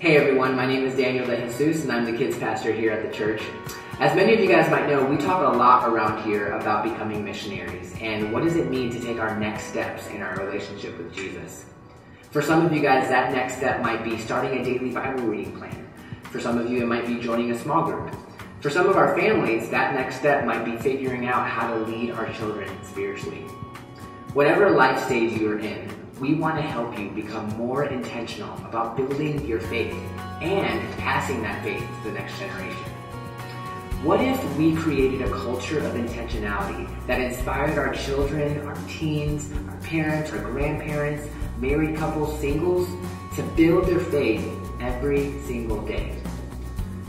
Hey everyone, my name is Daniel De Jesus and I'm the kids pastor here at the church. As many of you guys might know, we talk a lot around here about becoming missionaries and what does it mean to take our next steps in our relationship with Jesus. For some of you guys, that next step might be starting a daily Bible reading plan. For some of you, it might be joining a small group. For some of our families, that next step might be figuring out how to lead our children spiritually. Whatever life stage you are in, we want to help you become more intentional about building your faith and passing that faith to the next generation. What if we created a culture of intentionality that inspired our children, our teens, our parents, our grandparents, married couples, singles, to build their faith every single day?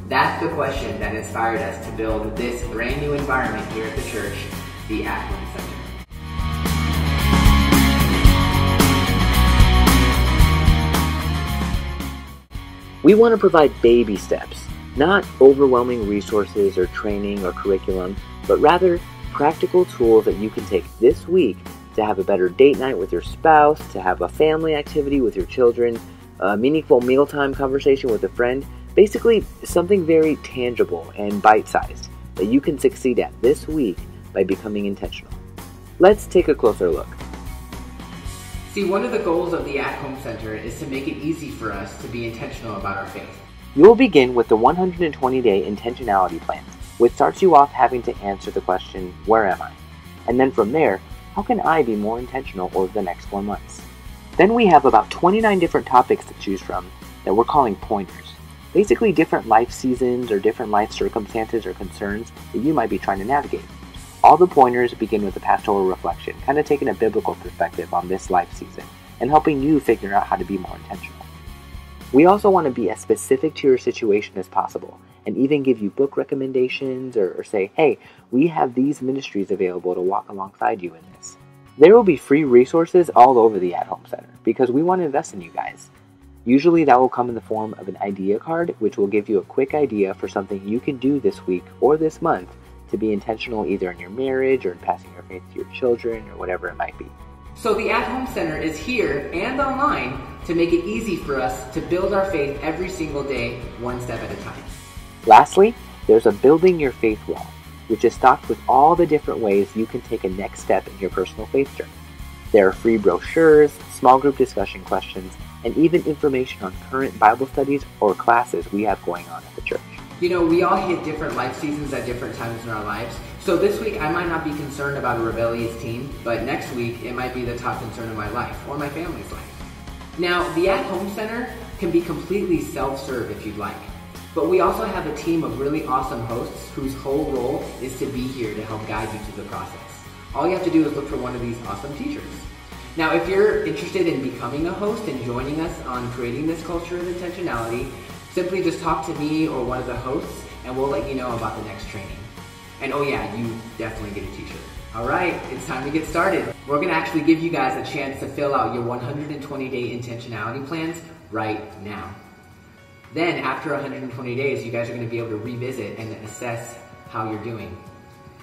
That's the question that inspired us to build this brand new environment here at the church, the At Home Center. We want to provide baby steps, not overwhelming resources or training or curriculum, but rather practical tools that you can take this week to have a better date night with your spouse, to have a family activity with your children, a meaningful mealtime conversation with a friend, basically something very tangible and bite-sized that you can succeed at this week by becoming intentional. Let's take a closer look. See, one of the goals of the At Home Center is to make it easy for us to be intentional about our faith. You'll begin with the 120-day intentionality plan, which starts you off having to answer the question, where am I? And then from there, how can I be more intentional over the next 4 months? Then we have about 29 different topics to choose from that we're calling pointers. Basically different life seasons or different life circumstances or concerns that you might be trying to navigate. All the pointers begin with a pastoral reflection, kind of taking a biblical perspective on this life season and helping you figure out how to be more intentional. We also want to be as specific to your situation as possible and even give you book recommendations or say, hey, we have these ministries available to walk alongside you in this. There will be free resources all over the At Home Center because we want to invest in you guys. Usually that will come in the form of an idea card, which will give you a quick idea for something you can do this week or this month to be intentional either in your marriage or in passing your faith to your children or whatever it might be. So the At Home Center is here and online to make it easy for us to build our faith every single day, one step at a time. Lastly, there's a Building Your Faith wall, which is stocked with all the different ways you can take a next step in your personal faith journey. There are free brochures, small group discussion questions, and even information on current Bible studies or classes we have going on at the church. You know, we all hit different life seasons at different times in our lives. So this week I might not be concerned about a rebellious teen, but next week it might be the top concern of my life or my family's life. Now, the At Home Center can be completely self-serve if you'd like. But we also have a team of really awesome hosts whose whole role is to be here to help guide you through the process. All you have to do is look for one of these awesome teachers. Now, if you're interested in becoming a host and joining us on creating this culture of intentionality, simply just talk to me or one of the hosts and we'll let you know about the next training. And oh yeah, you definitely get a t-shirt. All right, it's time to get started. We're gonna actually give you guys a chance to fill out your 120-day intentionality plans right now. Then after 120 days, you guys are gonna be able to revisit and assess how you're doing.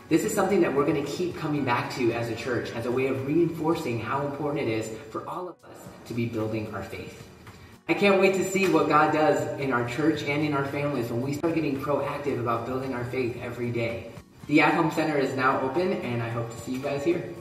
This is something that we're gonna keep coming back to as a church as a way of reinforcing how important it is for all of us to be building our faith. I can't wait to see what God does in our church and in our families when we start getting proactive about building our faith every day. The At Home Center is now open and I hope to see you guys here.